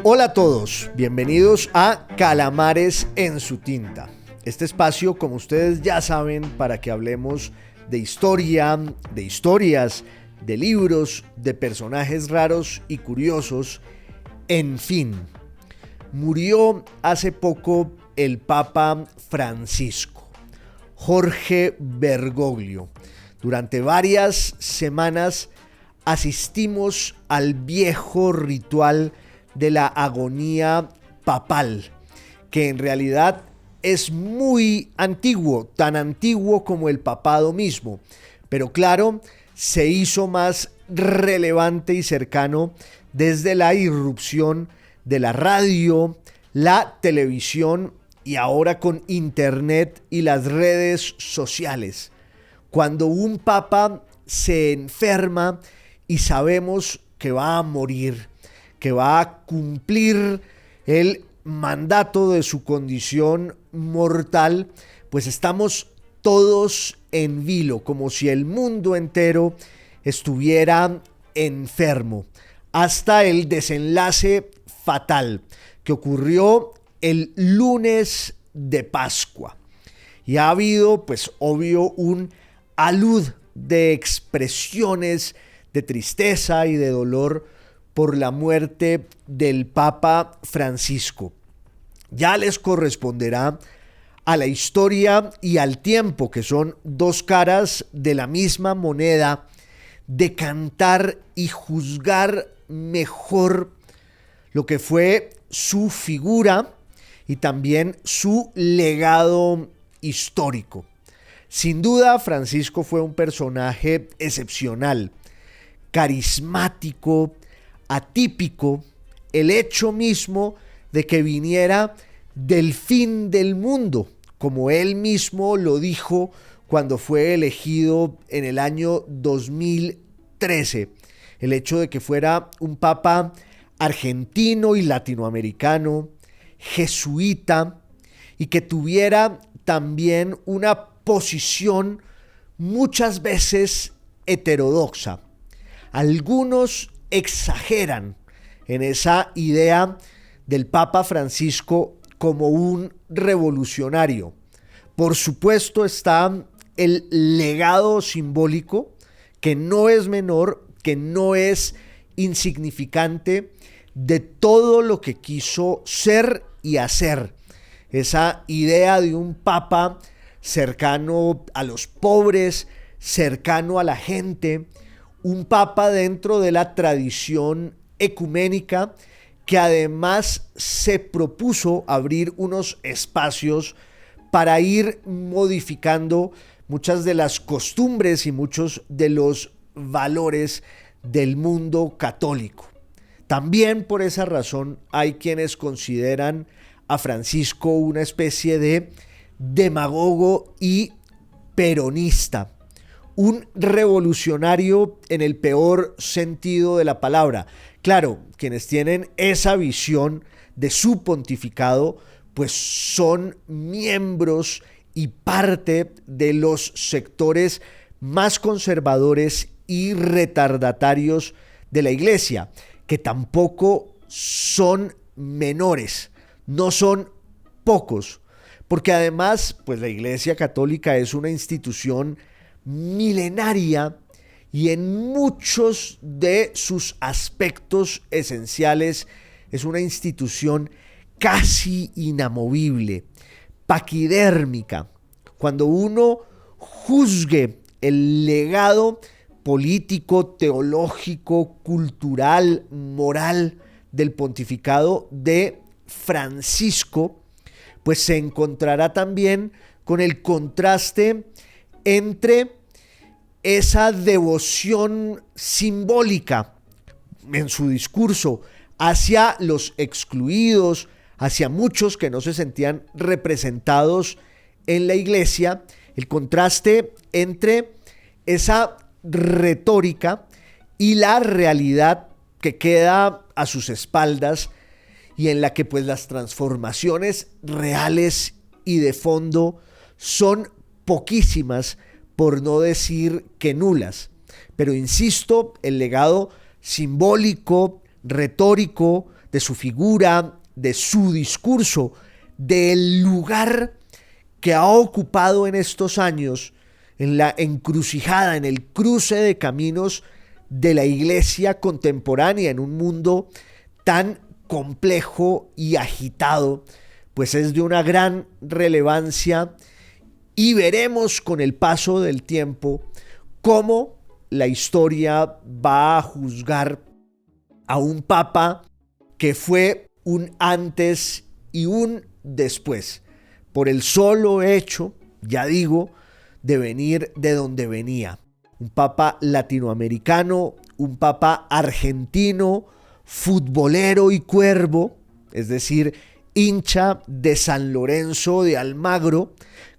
Hola a todos, bienvenidos a Calamares en su tinta. Este espacio, como ustedes ya saben, para que hablemos de historia, de historias, de libros, de personajes raros y curiosos, en fin. Murió hace poco el Papa Francisco, Jorge Bergoglio. Durante varias semanas asistimos al viejo ritual de la agonía papal, que en realidad es muy antiguo, tan antiguo como el papado mismo, pero claro, se hizo más relevante y cercano desde la irrupción de la radio, la televisión y ahora con internet y las redes sociales. Cuando un papa se enferma y sabemos que va a morir, que va a cumplir el mandato de su condición mortal, pues estamos todos en vilo, como si el mundo entero estuviera enfermo, hasta el desenlace fatal que ocurrió el lunes de Pascua. Y ha habido, pues obvio, un alud de expresiones de tristeza y de dolor por la muerte del Papa Francisco. Ya les corresponderá a la historia y al tiempo, que son dos caras de la misma moneda, de cantar y juzgar mejor lo que fue su figura y también su legado histórico. Sin duda, Francisco fue un personaje excepcional, carismático, atípico, el hecho mismo de que viniera del fin del mundo, como él mismo lo dijo cuando fue elegido en el año 2013. El hecho de que fuera un papa argentino y latinoamericano, jesuita, y que tuviera también una posición muchas veces heterodoxa. Algunos exageran en esa idea del Papa Francisco como un revolucionario. Por supuesto está el legado simbólico, que no es menor, que no es insignificante, de todo lo que quiso ser y hacer. Esa idea de un papa cercano a los pobres, cercano a la gente, un papa dentro de la tradición ecuménica, que además se propuso abrir unos espacios para ir modificando muchas de las costumbres y muchos de los valores del mundo católico. También por esa razón hay quienes consideran a Francisco una especie de demagogo y peronista, un revolucionario en el peor sentido de la palabra. Claro, quienes tienen esa visión de su pontificado, pues son miembros y parte de los sectores más conservadores y retardatarios de la Iglesia, que tampoco son menores, no son pocos, porque además, pues la Iglesia Católica es una institución milenaria y en muchos de sus aspectos esenciales es una institución casi inamovible, paquidérmica. Cuando uno juzgue el legado político, teológico, cultural, moral del pontificado de Francisco, pues se encontrará también con el contraste entre esa devoción simbólica en su discurso hacia los excluidos, hacia muchos que no se sentían representados en la iglesia, el contraste entre esa retórica y la realidad que queda a sus espaldas y en la que pues las transformaciones reales y de fondo son poquísimas, por no decir que nulas. Pero insisto, el legado simbólico, retórico, de su figura, de su discurso, del lugar que ha ocupado en estos años en la encrucijada, en el cruce de caminos de la iglesia contemporánea en un mundo tan complejo y agitado, pues es de una gran relevancia y veremos con el paso del tiempo cómo la historia va a juzgar a un papa que fue un antes y un después, por el solo hecho, ya digo, de venir de donde venía. Un papa latinoamericano, un papa argentino, futbolero y cuervo, es decir, hincha de San Lorenzo de Almagro,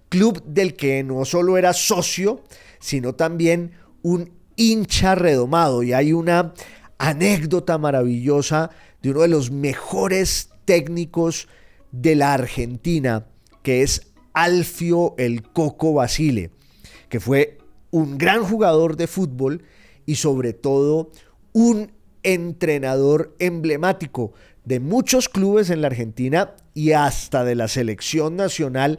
club del que no solo era socio, sino también un hincha redomado. Y hay una anécdota maravillosa de uno de los mejores técnicos de la Argentina, que es Alfio el Coco Basile, que fue un gran jugador de fútbol y sobre todo un entrenador emblemático de muchos clubes en la Argentina y hasta de la selección nacional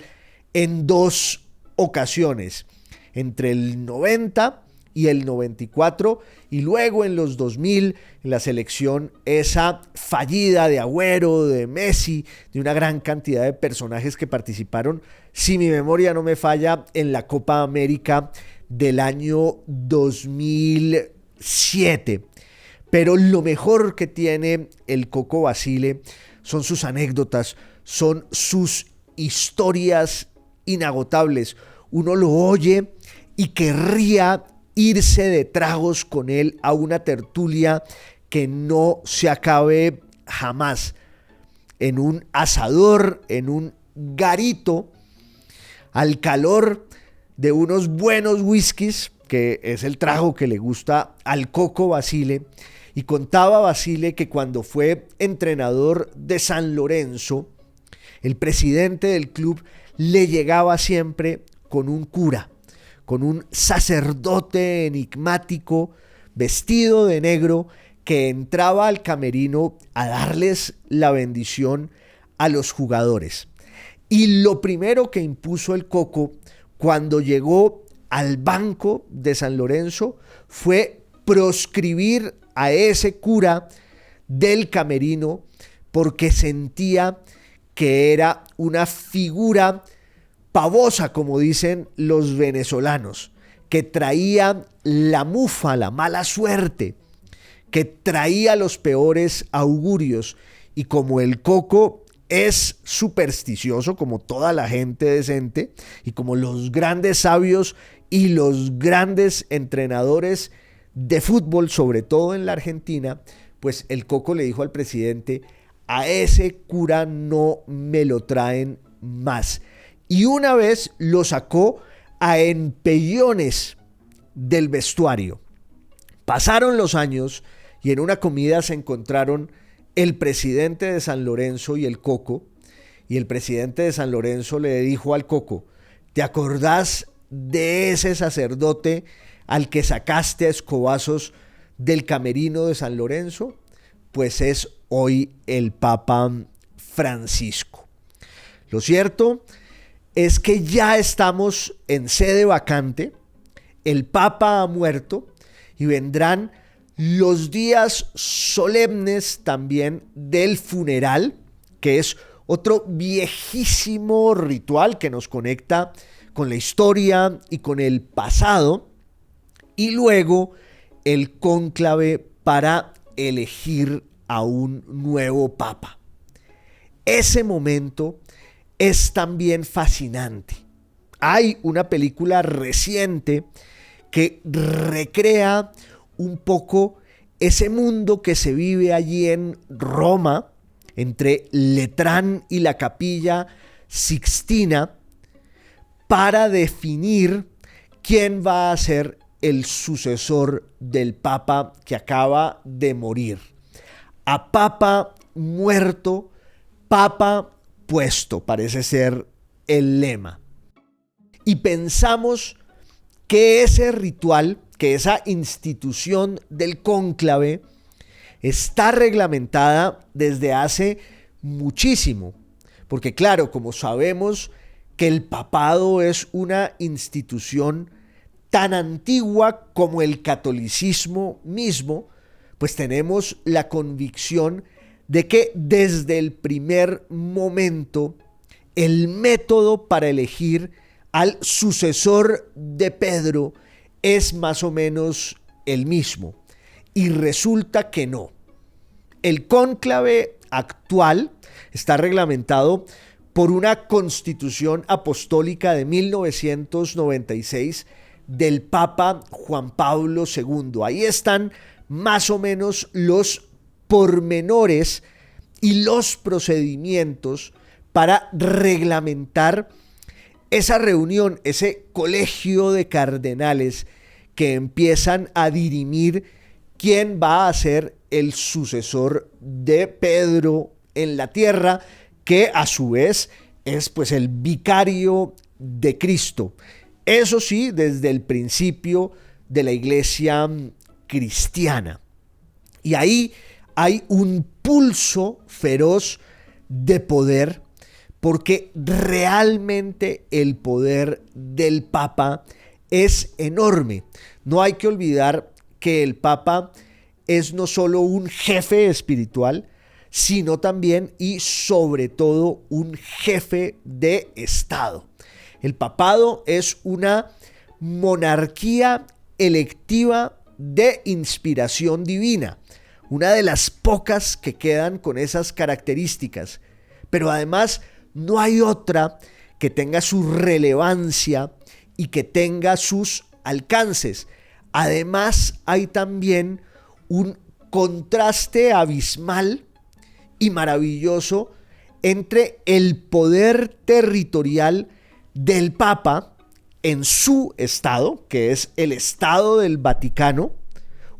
en 2 ocasiones, entre el 90 y el 94, y luego en los 2000, en la selección esa fallida de Agüero, de Messi, de una gran cantidad de personajes que participaron, si mi memoria no me falla, en la Copa América del año 2007. Pero lo mejor que tiene el Coco Basile son sus anécdotas, son sus historias inagotables. Uno lo oye y querría irse de tragos con él a una tertulia que no se acabe jamás. En un asador, en un garito, al calor de unos buenos whiskies, que es el trago que le gusta al Coco Basile. Y contaba Basile que cuando fue entrenador de San Lorenzo, el presidente del club le llegaba siempre con un cura, con un sacerdote enigmático, vestido de negro, que entraba al camerino a darles la bendición a los jugadores. Y lo primero que impuso el Coco cuando llegó al banco de San Lorenzo fue proscribir a ese cura del camerino, porque sentía que era una figura pavosa, como dicen los venezolanos, que traía la mufa, la mala suerte, que traía los peores augurios. Y como el Coco es supersticioso, como toda la gente decente, y como los grandes sabios y los grandes entrenadores de fútbol, sobre todo en la Argentina, pues el Coco le dijo al presidente: a ese cura no me lo traen más. Y una vez lo sacó a empellones del vestuario. Pasaron los años y en una comida se encontraron el presidente de San Lorenzo y el Coco. Y el presidente de San Lorenzo le dijo al Coco: ¿te acordás de ese sacerdote al que sacaste a escobazos del camerino de San Lorenzo? Pues es hoy el Papa Francisco. Lo cierto es que ya estamos en sede vacante, el Papa ha muerto y vendrán los días solemnes también del funeral, que es otro viejísimo ritual que nos conecta con la historia y con el pasado, y luego el cónclave para elegir a un nuevo papa. Ese momento es también fascinante. Hay una película reciente que recrea un poco ese mundo que se vive allí en Roma, entre Letrán y la Capilla Sixtina, para definir quién va a ser el sucesor del papa que acaba de morir. A papa muerto, papa puesto, parece ser el lema. Y pensamos que ese ritual, que esa institución del cónclave, está reglamentada desde hace muchísimo. Porque claro, como sabemos que el papado es una institución tan antigua como el catolicismo mismo, pues tenemos la convicción de que desde el primer momento el método para elegir al sucesor de Pedro es más o menos el mismo. Y resulta que no. El cónclave actual está reglamentado por una constitución apostólica de 1996 del Papa Juan Pablo II. Ahí están más o menos los pormenores y los procedimientos para reglamentar esa reunión, ese colegio de cardenales que empiezan a dirimir quién va a ser el sucesor de Pedro en la tierra, que a su vez es pues el vicario de Cristo. Eso sí, desde el principio de la iglesia cristiana. Y ahí hay un pulso feroz de poder, porque realmente el poder del Papa es enorme. No hay que olvidar que el Papa es no solo un jefe espiritual, sino también y sobre todo un jefe de Estado. El papado es una monarquía electiva de inspiración divina, una de las pocas que quedan con esas características, pero además no hay otra que tenga su relevancia y que tenga sus alcances. Además, hay también un contraste abismal y maravilloso entre el poder territorial del Papa en su estado, que es el Estado del Vaticano,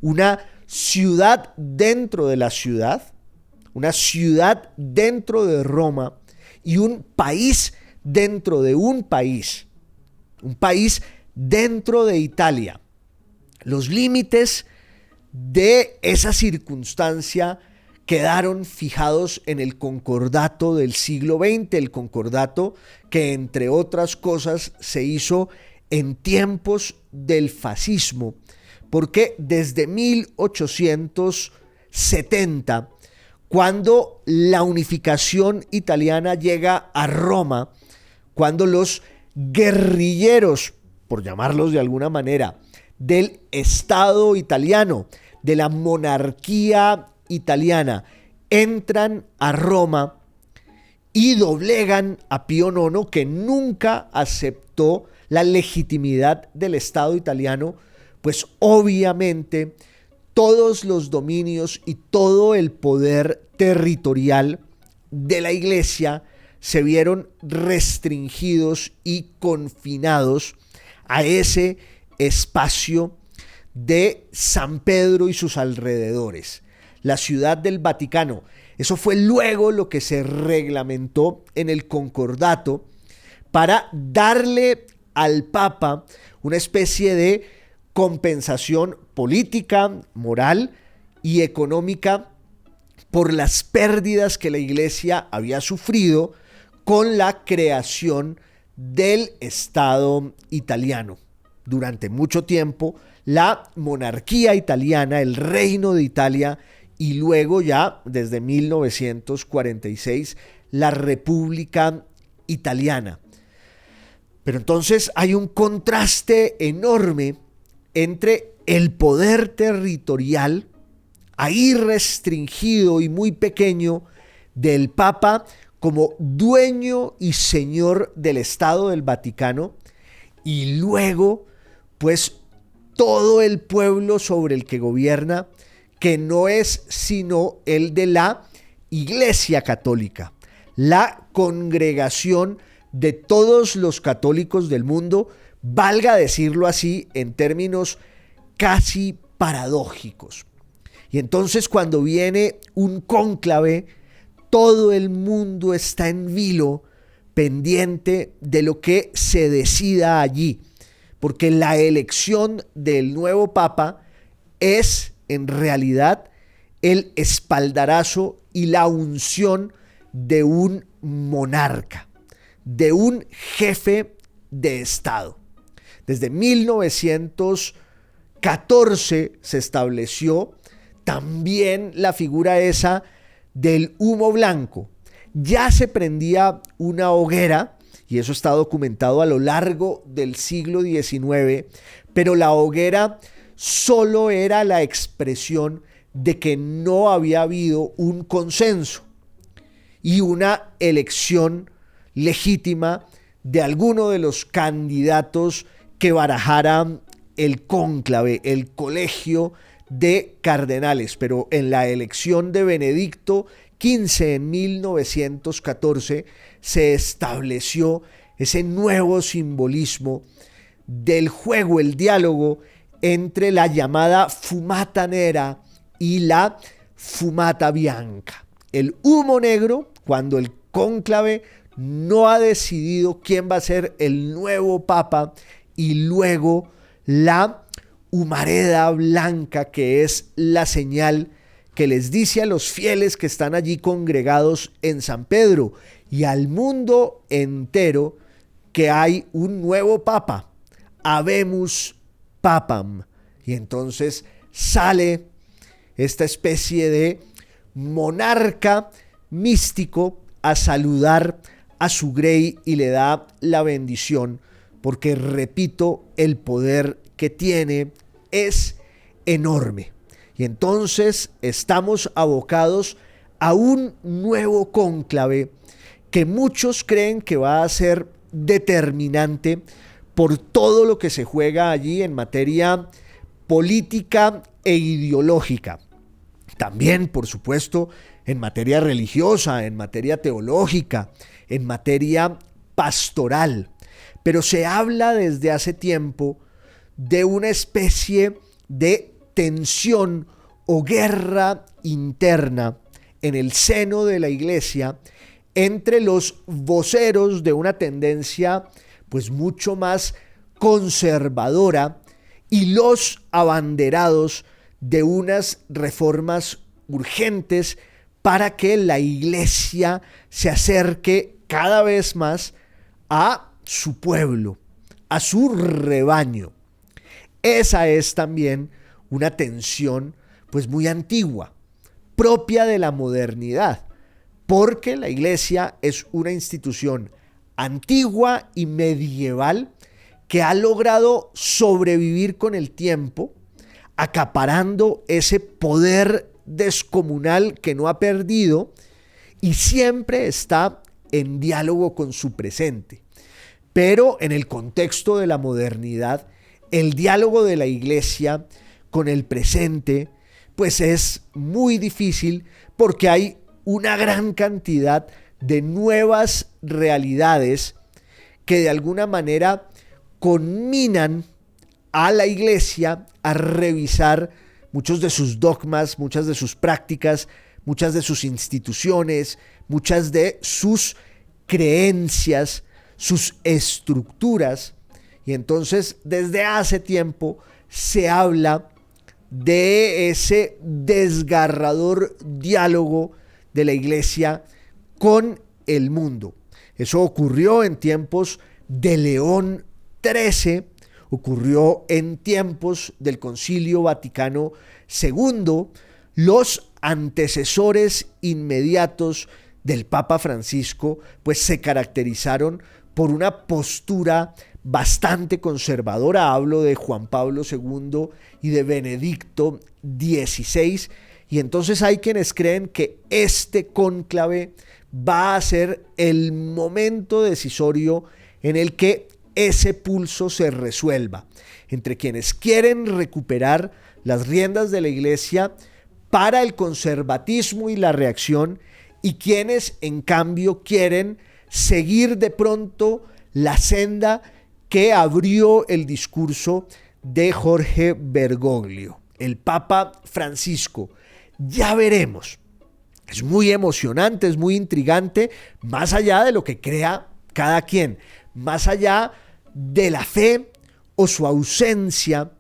una ciudad dentro de la ciudad, una ciudad dentro de Roma y un país dentro de un país dentro de Italia. Los límites de esa circunstancia quedaron fijados en el concordato del siglo XX, el concordato que, entre otras cosas, se hizo en tiempos del fascismo, porque desde 1870, cuando la unificación italiana llega a Roma, cuando los guerrilleros, por llamarlos de alguna manera, del Estado italiano, de la monarquía italiana, entran a Roma y doblegan a Pío IX, que nunca aceptó la legitimidad del Estado italiano, pues obviamente todos los dominios y todo el poder territorial de la Iglesia se vieron restringidos y confinados a ese espacio de San Pedro y sus alrededores, la ciudad del Vaticano. Eso fue luego lo que se reglamentó en el concordato para darle al Papa una especie de compensación política, moral y económica por las pérdidas que la Iglesia había sufrido con la creación del Estado italiano. Durante mucho tiempo, la monarquía italiana, el Reino de Italia, y luego ya desde 1946, la República Italiana. Pero entonces hay un contraste enorme entre el poder territorial, ahí restringido y muy pequeño, del Papa como dueño y señor del Estado del Vaticano, y luego, pues, todo el pueblo sobre el que gobierna, que no es sino el de la Iglesia Católica, la congregación de todos los católicos del mundo, valga decirlo así, en términos casi paradójicos. Y entonces, cuando viene un cónclave, todo el mundo está en vilo, pendiente de lo que se decida allí, porque la elección del nuevo Papa es en realidad el espaldarazo y la unción de un monarca, de un jefe de Estado. Desde 1914 se estableció también la figura esa del humo blanco. Ya se prendía una hoguera, y eso está documentado a lo largo del siglo XIX, pero la hoguera solo era la expresión de que no había habido un consenso y una elección legítima de alguno de los candidatos que barajaran el cónclave, el colegio de cardenales. Pero en la elección de Benedicto XV en 1914 se estableció ese nuevo simbolismo del juego, el diálogo entre la llamada fumata nera y la fumata bianca. El humo negro, cuando el cónclave no ha decidido quién va a ser el nuevo papa, y luego la humareda blanca, que es la señal que les dice a los fieles que están allí congregados en San Pedro y al mundo entero que hay un nuevo papa, habemus papam. Y entonces sale esta especie de monarca místico a saludar a su grey y le da la bendición, porque, repito, el poder que tiene es enorme. Y entonces estamos abocados a un nuevo cónclave que muchos creen que va a ser determinante por todo lo que se juega allí en materia política e ideológica. También, por supuesto, en materia religiosa, en materia teológica, en materia pastoral. Pero se habla desde hace tiempo de una especie de tensión o guerra interna en el seno de la Iglesia entre los voceros de una tendencia pues mucho más conservadora y los abanderados de unas reformas urgentes para que la Iglesia se acerque cada vez más a su pueblo, a su rebaño. Esa es también una tensión pues muy antigua, propia de la modernidad, porque la Iglesia es una institución antigua y medieval que ha logrado sobrevivir con el tiempo, acaparando ese poder descomunal que no ha perdido y siempre está en diálogo con su presente. Pero en el contexto de la modernidad, el diálogo de la Iglesia con el presente pues es muy difícil, porque hay una gran cantidad de nuevas realidades que de alguna manera conminan a la Iglesia a revisar muchos de sus dogmas, muchas de sus prácticas, muchas de sus instituciones, muchas de sus creencias, sus estructuras. Y entonces desde hace tiempo se habla de ese desgarrador diálogo de la Iglesia con el mundo. Eso ocurrió en tiempos de León XIII, ocurrió en tiempos del Concilio Vaticano II. Los antecesores inmediatos del Papa Francisco pues se caracterizaron por una postura bastante conservadora. Hablo de Juan Pablo II y de Benedicto XVI. Y entonces hay quienes creen que este cónclave va a ser el momento decisorio en el que ese pulso se resuelva entre quienes quieren recuperar las riendas de la Iglesia para el conservatismo y la reacción, y quienes en cambio quieren seguir de pronto la senda que abrió el discurso de Jorge Bergoglio, el Papa Francisco. Ya veremos. Es muy emocionante, es muy intrigante, más allá de lo que crea cada quien, más allá de la fe o su ausencia.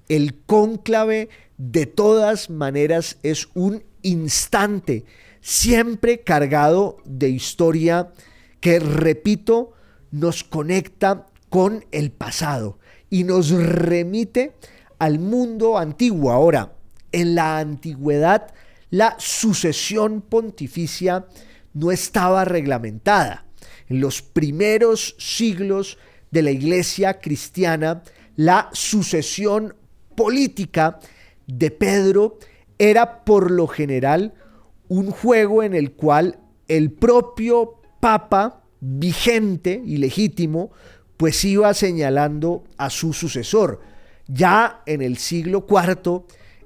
El cónclave de todas maneras es un instante, siempre cargado de historia que, repito, nos conecta con el pasado y nos remite al mundo antiguo. Ahora, en la antigüedad, la sucesión pontificia no estaba reglamentada. En los primeros siglos de la Iglesia cristiana, la sucesión política de Pedro era por lo general un juego en el cual el propio Papa vigente y legítimo pues iba señalando a su sucesor. Ya en el siglo IV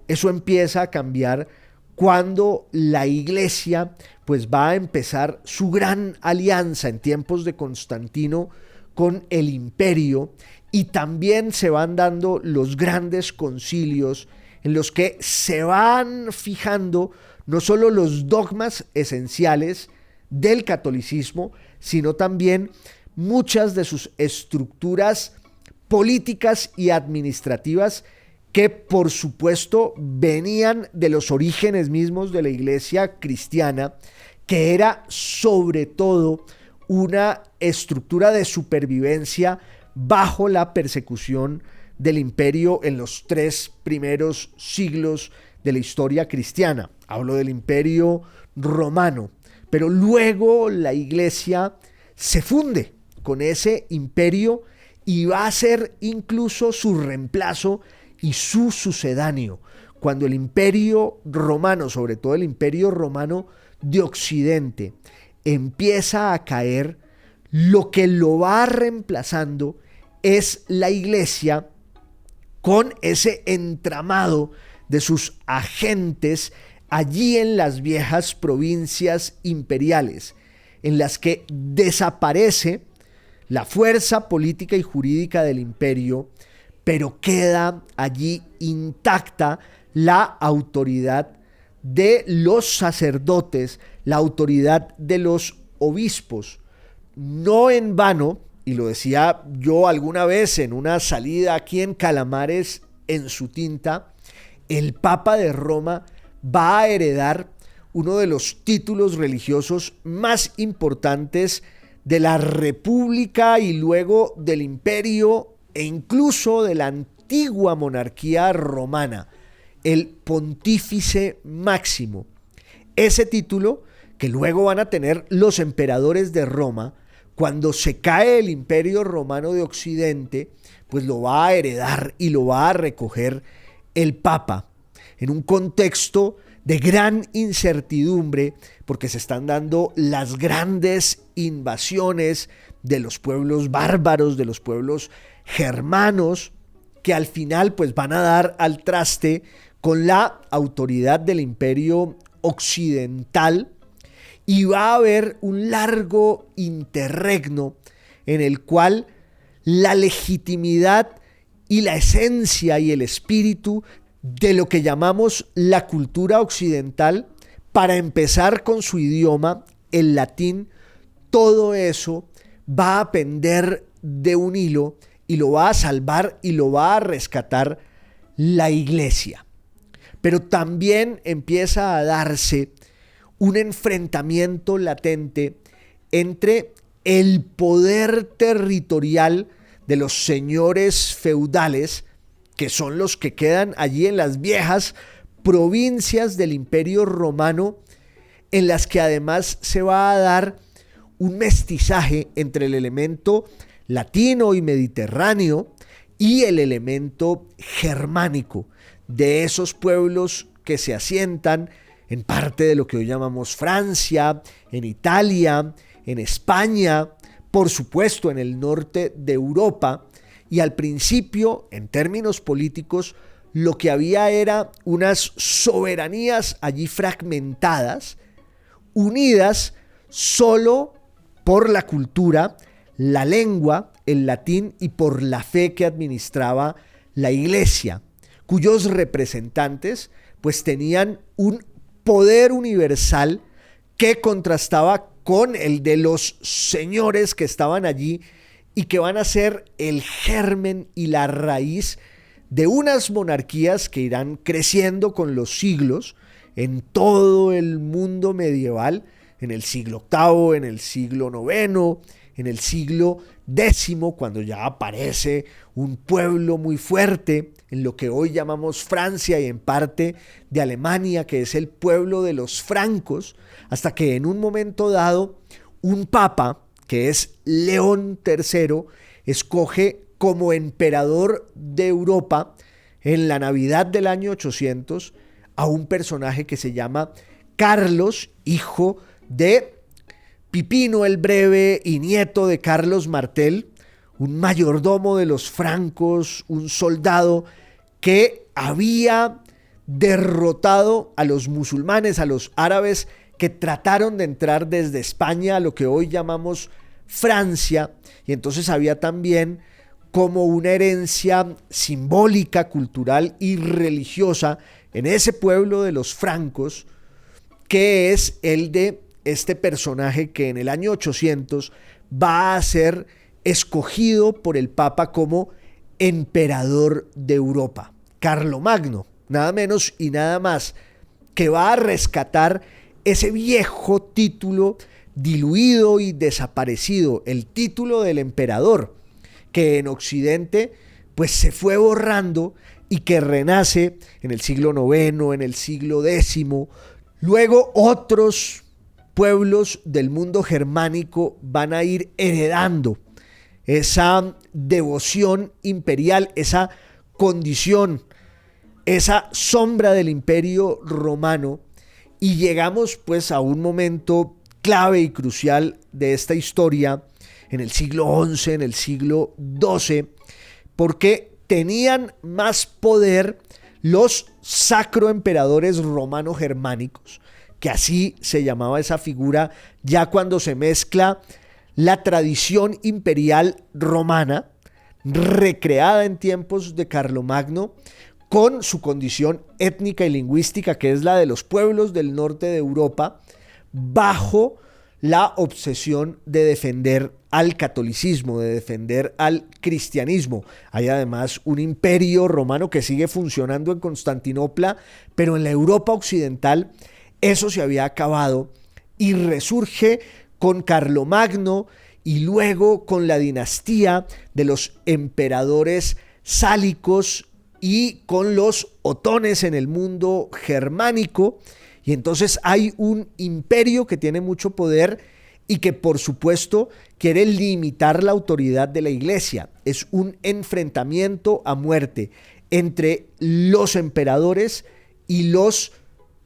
eso empieza a cambiar cuando la Iglesia pues va a empezar su gran alianza en tiempos de Constantino con el imperio, y también se van dando los grandes concilios en los que se van fijando no solo los dogmas esenciales del catolicismo, sino también muchas de sus estructuras políticas y administrativas que por supuesto venían de los orígenes mismos de la Iglesia cristiana, que era sobre todo una estructura de supervivencia bajo la persecución del imperio en los 3 primeros siglos de la historia cristiana. Hablo del Imperio Romano, pero luego la Iglesia se funde con ese imperio y va a ser incluso su reemplazo y su sucedáneo. Cuando el Imperio Romano, sobre todo el Imperio Romano de Occidente, empieza a caer, lo que lo va reemplazando es la Iglesia con ese entramado de sus agentes allí en las viejas provincias imperiales, en las que desaparece la fuerza política y jurídica del imperio, pero queda allí intacta la autoridad de los sacerdotes, la autoridad de los obispos. No en vano, y lo decía yo alguna vez en una salida aquí en Calamares en su tinta, el Papa de Roma va a heredar uno de los títulos religiosos más importantes de la República y luego del Imperio e incluso de la antigua monarquía romana, el Pontífice Máximo. Ese título que luego van a tener los emperadores de Roma, cuando se cae el Imperio Romano de Occidente, pues lo va a heredar y lo va a recoger el Papa, en un contexto de gran incertidumbre, porque se están dando las grandes invasiones de los pueblos bárbaros, de los pueblos germanos, que al final pues van a dar al traste con la autoridad del Imperio Occidental, y va a haber un largo interregno en el cual la legitimidad y la esencia y el espíritu de lo que llamamos la cultura occidental, para empezar con su idioma, el latín, todo eso va a pender de un hilo y lo va a salvar y lo va a rescatar la Iglesia. Pero también empieza a darse un enfrentamiento latente entre el poder territorial de los señores feudales, que son los que quedan allí en las viejas provincias del Imperio Romano, en las que además se va a dar un mestizaje entre el elemento latino y mediterráneo y el elemento germánico de esos pueblos que se asientan en parte de lo que hoy llamamos Francia, en Italia, en España, por supuesto en el norte de Europa. Y al principio, en términos políticos, lo que había era unas soberanías allí fragmentadas, unidas solo por la cultura, la lengua, el latín y por la fe que administraba la Iglesia, cuyos representantes pues tenían un poder universal que contrastaba con el de los señores que estaban allí y que van a ser el germen y la raíz de unas monarquías que irán creciendo con los siglos, en todo el mundo medieval, en el siglo VIII, en el siglo IX, en el siglo X, cuando ya aparece un pueblo muy fuerte en lo que hoy llamamos Francia y en parte de Alemania, que es el pueblo de los francos, hasta que en un momento dado un papa, que es León III, escoge como emperador de Europa en la Navidad del año 800 a un personaje que se llama Carlos, hijo de Pipino el Breve y nieto de Carlos Martel, un mayordomo de los francos, un soldado que había derrotado a los musulmanes, a los árabes que trataron de entrar desde España a lo que hoy llamamos Francia, y entonces había también como una herencia simbólica, cultural y religiosa en ese pueblo de los francos, que es el de este personaje que en el año 800 va a ser escogido por el Papa como emperador de Europa, Carlomagno, nada menos y nada más, que va a rescatar ese viejo título diluido y desaparecido, el título del emperador, que en Occidente pues se fue borrando y que renace en el siglo IX, en el siglo X. Luego otros pueblos del mundo germánico van a ir heredando esa devoción imperial, esa condición, esa sombra del imperio romano, y llegamos pues a un momento clave y crucial de esta historia en el siglo XI, en el siglo XII, porque tenían más poder los sacroemperadores romano-germánicos, que así se llamaba esa figura ya cuando se mezcla la tradición imperial romana, recreada en tiempos de Carlomagno, con su condición étnica y lingüística, que es la de los pueblos del norte de Europa, bajo la obsesión de defender al catolicismo, de defender al cristianismo. Hay además un imperio romano que sigue funcionando en Constantinopla, pero en la Europa occidental eso se había acabado y resurge con Carlomagno y luego con la dinastía de los emperadores sálicos y con los otones en el mundo germánico. Y entonces hay un imperio que tiene mucho poder y que por supuesto quiere limitar la autoridad de la iglesia. Es un enfrentamiento a muerte entre los emperadores y los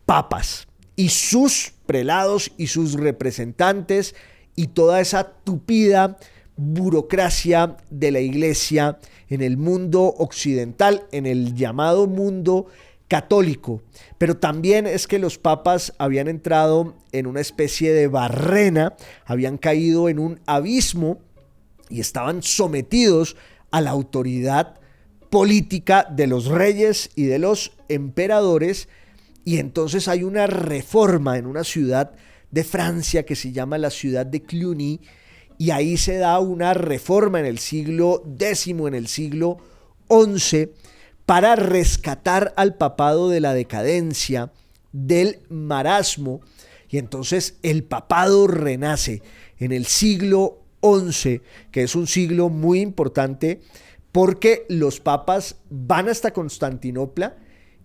papas y sus prelados y sus representantes y toda esa tupida burocracia de la iglesia en el mundo occidental, en el llamado mundo católico. Pero también es que los papas habían entrado en una especie de barrena, habían caído en un abismo y estaban sometidos a la autoridad política de los reyes y de los emperadores. Y entonces hay una reforma en una ciudad de Francia que se llama la ciudad de Cluny, y ahí se da una reforma en el siglo X, en el siglo XI, para rescatar al papado de la decadencia, del marasmo, y entonces el papado renace en el siglo XI, que es un siglo muy importante porque los papas van hasta Constantinopla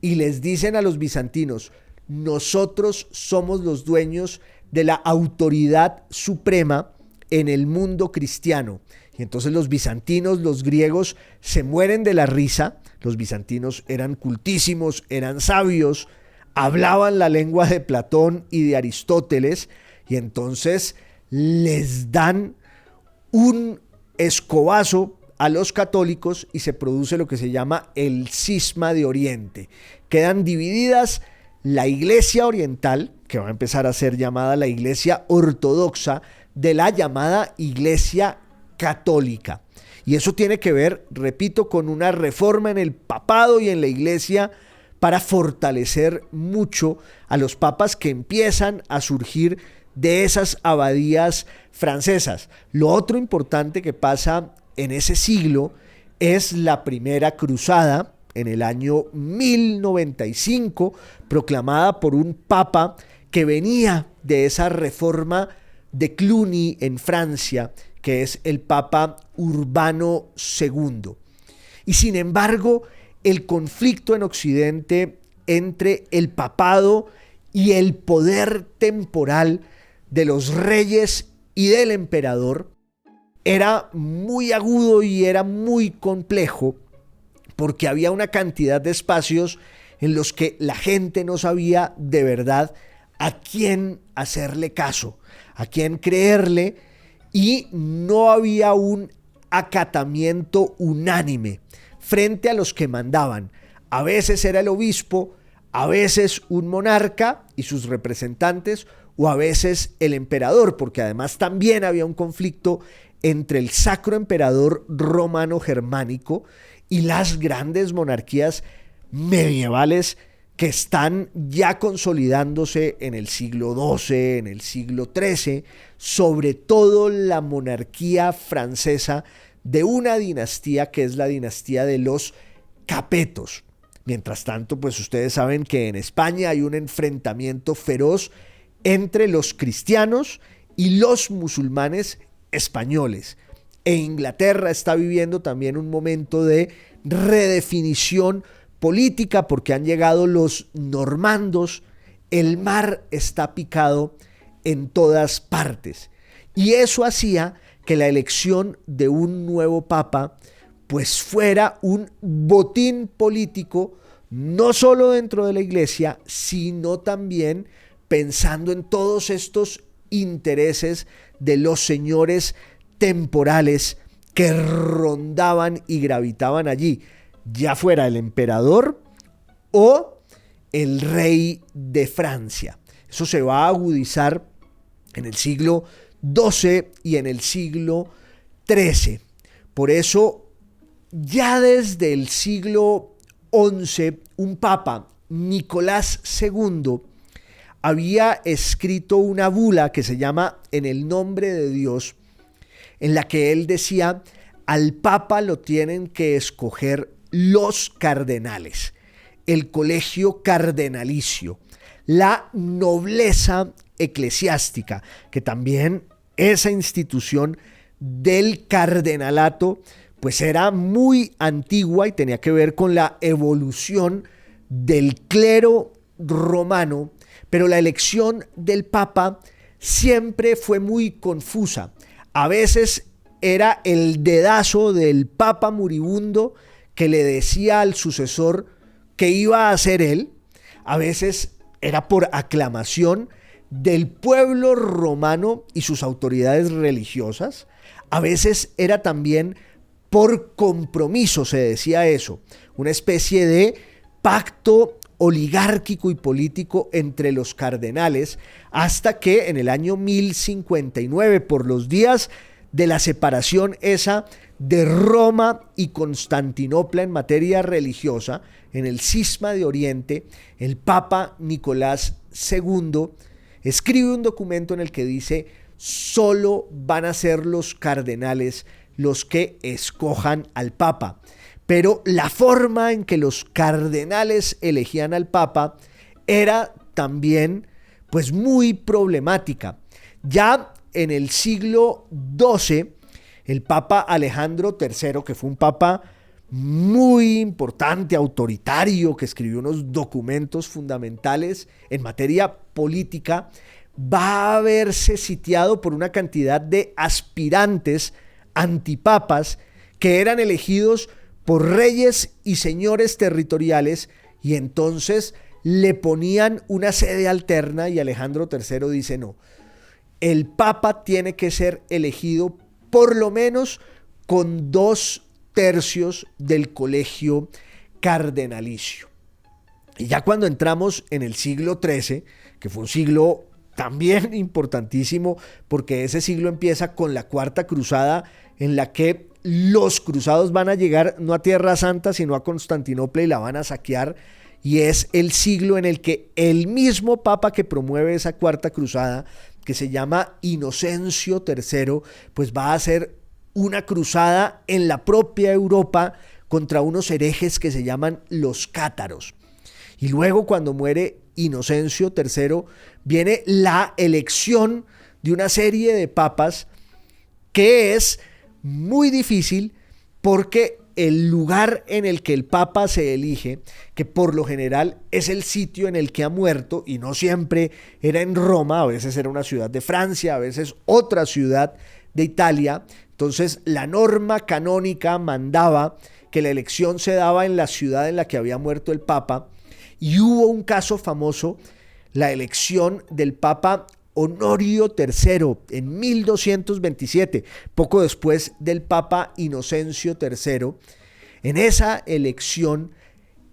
y les dicen a los bizantinos: nosotros somos los dueños de la autoridad suprema en el mundo cristiano. Y entonces los bizantinos, los griegos, se mueren de la risa. Los bizantinos eran cultísimos, eran sabios, hablaban la lengua de Platón y de Aristóteles, y entonces les dan un escobazo a los católicos y se produce lo que se llama el cisma de Oriente. Quedan divididas la iglesia oriental, que va a empezar a ser llamada la iglesia ortodoxa, de la llamada iglesia católica. Y eso tiene que ver, repito, con una reforma en el papado y en la iglesia para fortalecer mucho a los papas que empiezan a surgir de esas abadías francesas. Lo otro importante que pasa en ese siglo es la primera cruzada, en el año 1095, proclamada por un papa que venía de esa reforma de Cluny en Francia, que es el Papa Urbano II. Y sin embargo, el conflicto en Occidente entre el papado y el poder temporal de los reyes y del emperador era muy agudo y era muy complejo, porque había una cantidad de espacios en los que la gente no sabía de verdad a quién hacerle caso, a quién creerle, y no había un acatamiento unánime frente a los que mandaban. A veces era el obispo, a veces un monarca y sus representantes, o a veces el emperador, porque además también había un conflicto entre el Sacro Emperador Romano Germánico y las grandes monarquías medievales que están ya consolidándose en el siglo XII, en el siglo XIII, sobre todo la monarquía francesa de una dinastía que es la dinastía de los Capetos. Mientras tanto, pues ustedes saben que en España hay un enfrentamiento feroz entre los cristianos y los musulmanes españoles. E Inglaterra está viviendo también un momento de redefinición política porque han llegado los normandos, el mar está picado en todas partes. Y eso hacía que la elección de un nuevo papa pues fuera un botín político, no solo dentro de la iglesia, sino también pensando en todos estos intereses de los señores temporales que rondaban y gravitaban allí, ya fuera el emperador o el rey de Francia. Eso se va a agudizar en el siglo XII y en el siglo XIII. Por eso, ya desde el siglo XI, un papa, Nicolás II, había escrito una bula que se llama En el nombre de Dios, en la que él decía: al papa lo tienen que escoger los cardenales, el colegio cardenalicio, la nobleza eclesiástica, que también esa institución del cardenalato pues era muy antigua y tenía que ver con la evolución del clero romano, pero la elección del papa siempre fue muy confusa. A veces era el dedazo del papa moribundo que le decía al sucesor que iba a ser él. A veces era por aclamación del pueblo romano y sus autoridades religiosas. A veces era también por compromiso, se decía eso, una especie de pacto oligárquico y político entre los cardenales, hasta que en el año 1059, por los días de la separación esa de Roma y Constantinopla en materia religiosa, en el cisma de Oriente, el Papa Nicolás II escribe un documento en el que dice: solo van a ser los cardenales los que escojan al Papa. Pero la forma en que los cardenales elegían al Papa era también pues muy problemática. Ya en el siglo XII, el Papa Alejandro III, que fue un papa muy importante, autoritario, que escribió unos documentos fundamentales en materia política, va a verse sitiado por una cantidad de aspirantes antipapas que eran elegidos por reyes y señores territoriales, y entonces le ponían una sede alterna, y Alejandro III dice: no, el papa tiene que ser elegido por lo menos con 2/3 del colegio cardenalicio. Y ya cuando entramos en el siglo XIII, que fue un siglo también importantísimo, porque ese siglo empieza con la Cuarta Cruzada, en la que los cruzados van a llegar no a Tierra Santa, sino a Constantinopla, y la van a saquear. Y es el siglo en el que el mismo papa que promueve esa Cuarta Cruzada, que se llama Inocencio III, pues va a hacer una cruzada en la propia Europa contra unos herejes que se llaman los cátaros. Y luego, cuando muere Inocencio III, viene la elección de una serie de papas que es muy difícil porque el lugar en el que el papa se elige, que por lo general es el sitio en el que ha muerto, y no siempre era en Roma, a veces era una ciudad de Francia, a veces otra ciudad de Italia. Entonces la norma canónica mandaba que la elección se daba en la ciudad en la que había muerto el papa, y hubo un caso famoso, la elección del papa Honorio III en 1227, poco después del papa Inocencio III. En esa elección,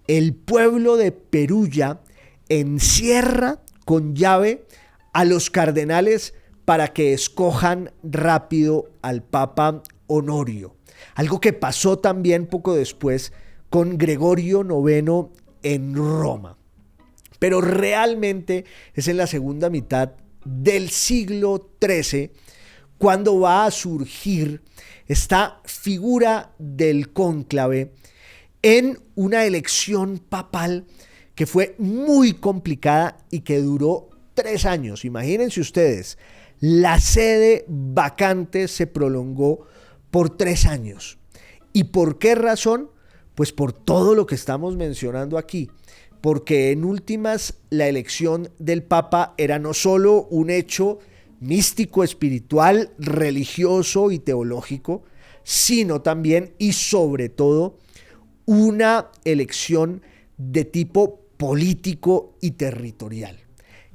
el pueblo de Perugia encierra con llave a los cardenales para que escojan rápido al papa Honorio. Algo que pasó también poco después con Gregorio IX en Roma. Pero realmente es en la segunda mitad del siglo XIII cuando va a surgir esta figura del cónclave en una elección papal que fue muy complicada y que duró 3 años. Imagínense ustedes, la sede vacante se prolongó por 3 años. ¿Y por qué razón? Pues por todo lo que estamos mencionando aquí. Porque en últimas la elección del Papa era no solo un hecho místico, espiritual, religioso y teológico, sino también y sobre todo una elección de tipo político y territorial.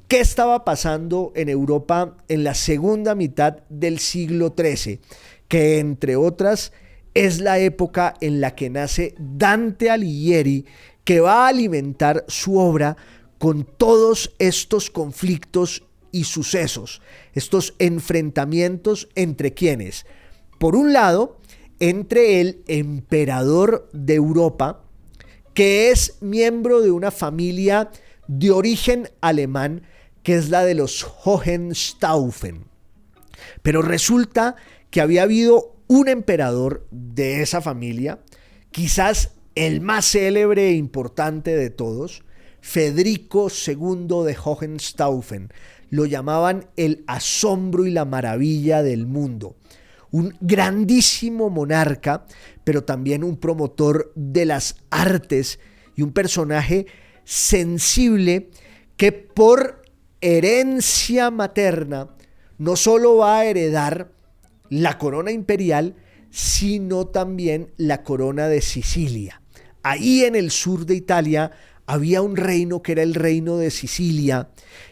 ¿Qué estaba pasando en Europa en la segunda mitad del siglo XIII? Que entre otras es la época en la que nace Dante Alighieri, que va a alimentar su obra con todos estos conflictos y sucesos, estos enfrentamientos entre quienes, por un lado, entre el emperador de Europa, que es miembro de una familia de origen alemán, que es la de los Hohenstaufen. Pero resulta que había habido un emperador de esa familia, quizás el más célebre e importante de todos, Federico II de Hohenstaufen. Lo llamaban el asombro y la maravilla del mundo. Un grandísimo monarca, pero también un promotor de las artes y un personaje sensible que por herencia materna no solo va a heredar la corona imperial, sino también la corona de Sicilia. Ahí en el sur de Italia había un reino que era el reino de Sicilia,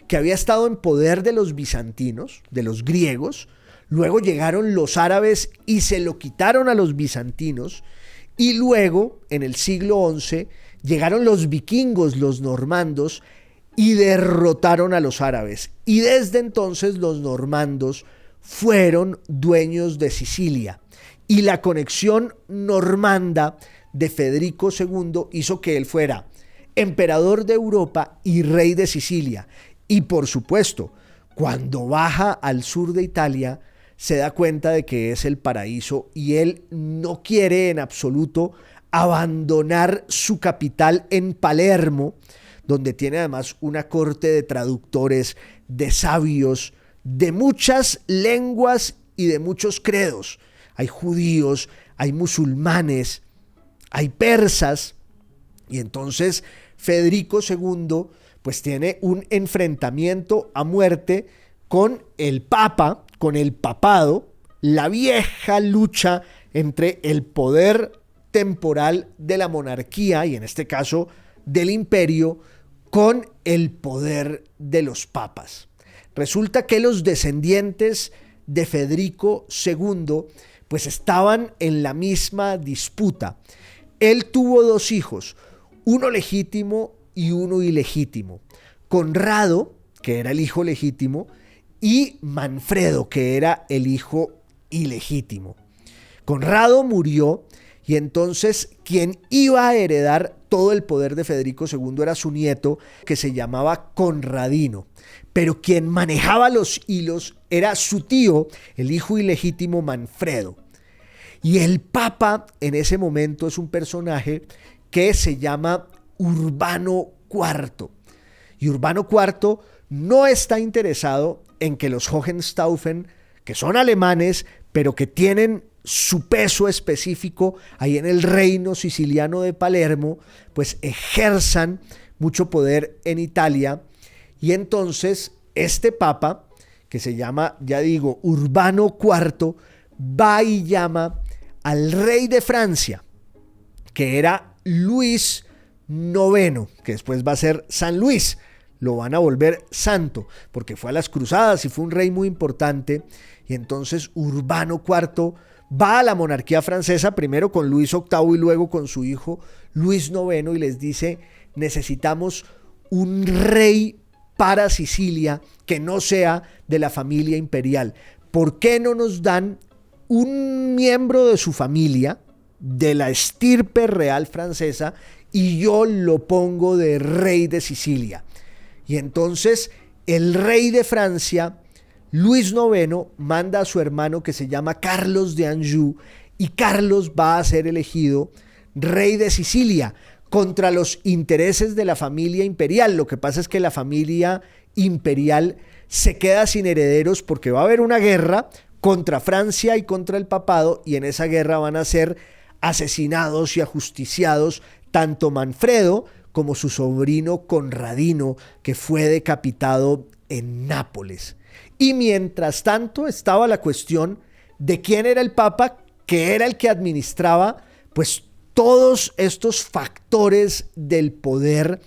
que había estado en poder de los bizantinos, de los griegos. Luego llegaron los árabes y se lo quitaron a los bizantinos. Y luego, en el siglo XI, llegaron los vikingos, los normandos, y derrotaron a los árabes. Y desde entonces los normandos fueron dueños de Sicilia. Y la conexión normanda de Federico II hizo que él fuera emperador de Europa y rey de Sicilia. Y por supuesto, cuando baja al sur de Italia, se da cuenta de que es el paraíso y él no quiere en absoluto abandonar su capital en Palermo, donde tiene además una corte de traductores, de sabios, de muchas lenguas y de muchos credos. Hay judíos, hay musulmanes, hay persas, y entonces Federico II pues tiene un enfrentamiento a muerte con el Papa, con el papado, la vieja lucha entre el poder temporal de la monarquía, y en este caso del imperio, con el poder de los papas. Resulta que los descendientes de Federico II pues estaban en la misma disputa. Él tuvo 2 hijos, uno legítimo y uno ilegítimo. Conrado, que era el hijo legítimo, y Manfredo, que era el hijo ilegítimo. Conrado murió y entonces quien iba a heredar todo el poder de Federico II era su nieto, que se llamaba Conradino. Pero quien manejaba los hilos era su tío, el hijo ilegítimo Manfredo. Y el Papa en ese momento es un personaje que se llama Urbano IV. Y Urbano IV no está interesado en que los Hohenstaufen, que son alemanes, pero que tienen su peso específico ahí en el reino siciliano de Palermo, pues ejerzan mucho poder en Italia. Y entonces este papa, que se llama, ya digo, Urbano IV, va y llama al rey de Francia, que era Luis IX, que después va a ser San Luis. Lo van a volver santo, porque fue a las cruzadas y fue un rey muy importante. Y entonces Urbano IV va a la monarquía francesa, primero con Luis VIII y luego con su hijo Luis IX, y les dice: necesitamos un rey para Sicilia que no sea de la familia imperial. ¿Por qué no nos dan un miembro de su familia, de la estirpe real francesa, y yo lo pongo de rey de Sicilia? Y entonces el rey de Francia, Luis IX, manda a su hermano, que se llama Carlos de Anjou, y Carlos va a ser elegido rey de Sicilia contra los intereses de la familia imperial. Lo que pasa es que la familia imperial se queda sin herederos porque va a haber una guerra contra Francia y contra el papado, y en esa guerra van a ser asesinados y ajusticiados tanto Manfredo como su sobrino Conradino, que fue decapitado en Nápoles. Y mientras tanto estaba la cuestión de quién era el papa, que era el que administraba pues todos estos factores del poder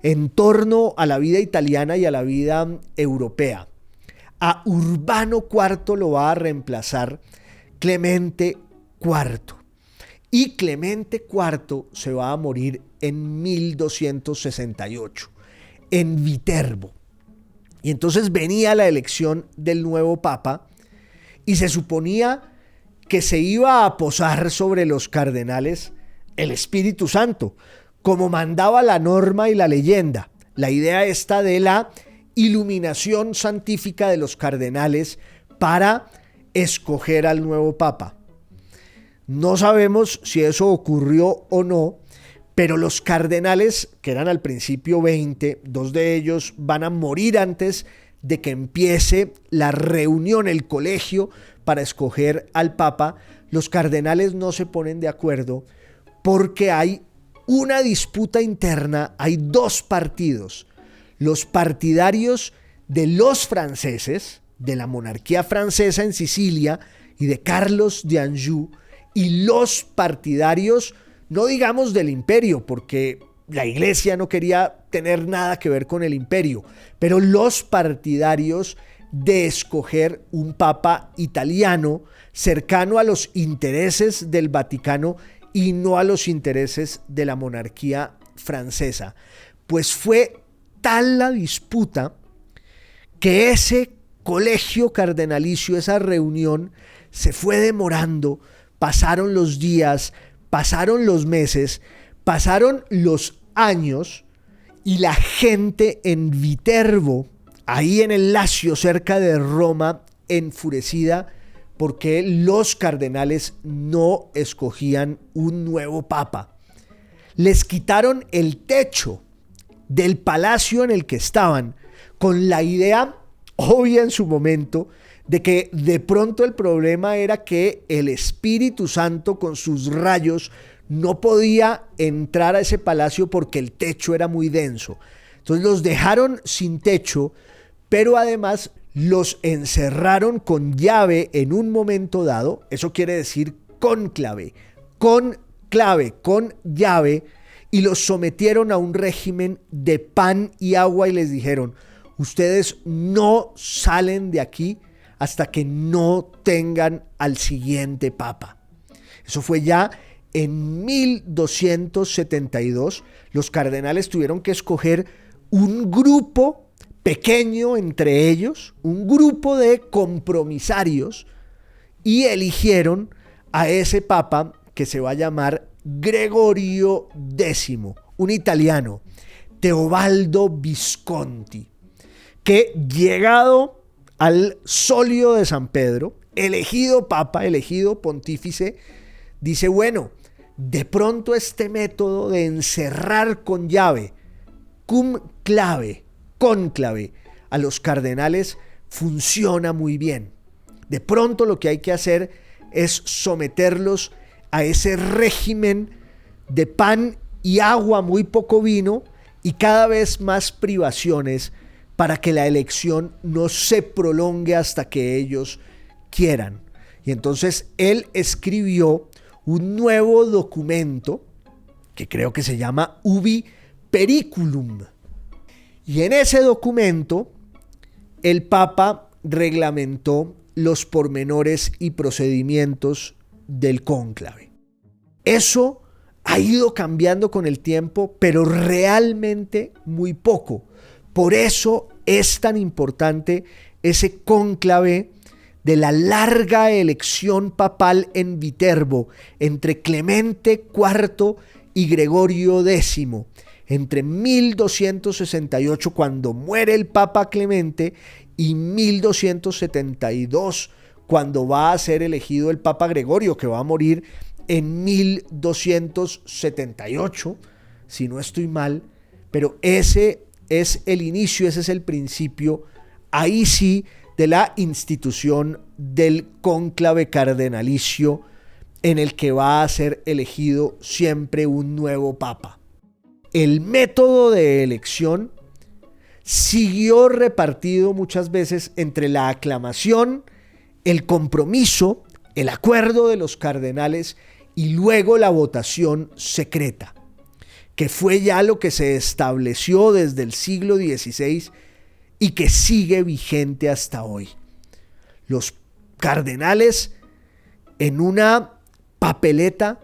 en torno a la vida italiana y a la vida europea. A Urbano IV lo va a reemplazar Clemente IV. Y Clemente IV se va a morir en 1268, en Viterbo. Y entonces venía la elección del nuevo papa y se suponía que se iba a posar sobre los cardenales el Espíritu Santo, como mandaba la norma y la leyenda. La idea esta de la iluminación santífica de los cardenales para escoger al nuevo papa. No sabemos si eso ocurrió o no, pero los cardenales, que eran al principio 20, 2 de ellos van a morir antes de que empiece la reunión, el colegio para escoger al papa. Los cardenales no se ponen de acuerdo porque hay una disputa interna, hay 2 partidos. Los partidarios de los franceses, de la monarquía francesa en Sicilia y de Carlos de Anjou, y los partidarios, no digamos del imperio, porque la iglesia no quería tener nada que ver con el imperio, pero los partidarios de escoger un papa italiano cercano a los intereses del Vaticano y no a los intereses de la monarquía francesa. Pues fue tal la disputa que ese colegio cardenalicio, esa reunión, se fue demorando. Pasaron los días, pasaron los meses, pasaron los años, y la gente en Viterbo, ahí en el Lacio, cerca de Roma, enfurecida porque los cardenales no escogían un nuevo papa. Les quitaron el techo del palacio en el que estaban, con la idea, obvia en su momento, de que de pronto el problema era que el Espíritu Santo con sus rayos no podía entrar a ese palacio porque el techo era muy denso. Entonces los dejaron sin techo, pero además los encerraron con llave en un momento dado. Eso quiere decir cónclave, con llave, y los sometieron a un régimen de pan y agua y les dijeron: ustedes no salen de aquí hasta que no tengan al siguiente papa. Eso fue ya en 1272. Los cardenales tuvieron que escoger un grupo pequeño entre ellos, un grupo de compromisarios, y eligieron a ese papa que se va a llamar Gregorio X, un italiano, Teobaldo Visconti, que llegado al solio de San Pedro, elegido papa, elegido pontífice, dice, bueno, de pronto este método de encerrar con llave, cum clave, cónclave, a los cardenales funciona muy bien. De pronto lo que hay que hacer es someterlos a ese régimen de pan y agua, muy poco vino y cada vez más privaciones para que la elección no se prolongue hasta que ellos quieran. Y entonces él escribió un nuevo documento que creo que se llama Ubi Periculum. Y en ese documento el Papa reglamentó los pormenores y procedimientos del cónclave. Eso ha ido cambiando con el tiempo, pero realmente muy poco. Por eso es tan importante ese cónclave de la larga elección papal en Viterbo entre Clemente IV y Gregorio X, entre 1268, cuando muere el Papa Clemente, y 1272, cuando va a ser elegido el Papa Gregorio, que va a morir en 1278, si no estoy mal, pero ese es el inicio, ese es el principio, ahí sí, de la institución del cónclave cardenalicio, en el que va a ser elegido siempre un nuevo papa. El método de elección siguió repartido muchas veces entre la aclamación, el compromiso, el acuerdo de los cardenales y luego la votación secreta, que fue ya lo que se estableció desde el siglo XVI y que sigue vigente hasta hoy. Los cardenales en una papeleta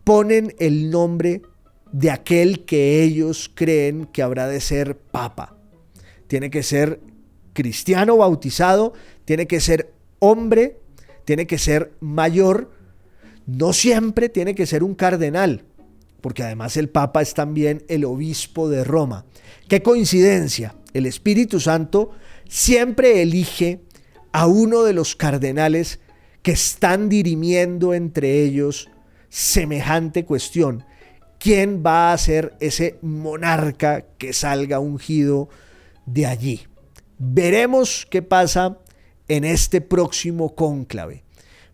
ponen el nombre de aquel que ellos creen que habrá de ser papa. Tiene que ser cristiano bautizado, tiene que ser hombre, tiene que ser mayor, no siempre tiene que ser un cardenal, porque además el Papa es también el obispo de Roma. ¡Qué coincidencia! El Espíritu Santo siempre elige a uno de los cardenales que están dirimiendo entre ellos semejante cuestión. ¿Quién va a ser ese monarca que salga ungido de allí? Veremos qué pasa en este próximo cónclave.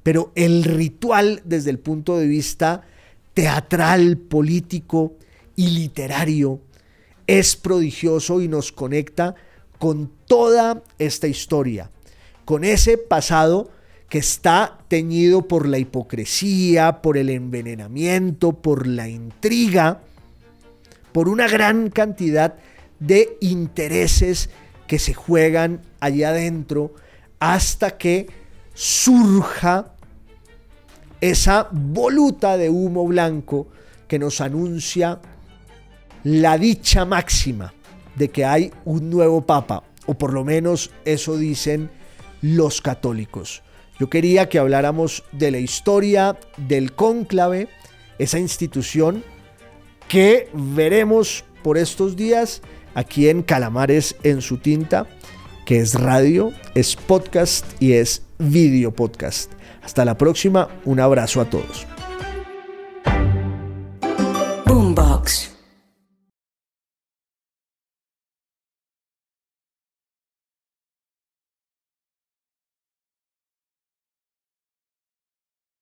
Pero el ritual desde el punto de vista teatral, político y literario es prodigioso y nos conecta con toda esta historia, con ese pasado que está teñido por la hipocresía, por el envenenamiento, por la intriga, por una gran cantidad de intereses que se juegan allá adentro hasta que surja esa voluta de humo blanco que nos anuncia la dicha máxima de que hay un nuevo papa, o por lo menos eso dicen los católicos. Yo quería que habláramos de la historia del cónclave, esa institución que veremos por estos días aquí en Calamares en su tinta, que es radio, es podcast y es video podcast. Hasta la próxima, un abrazo a todos. Boombox.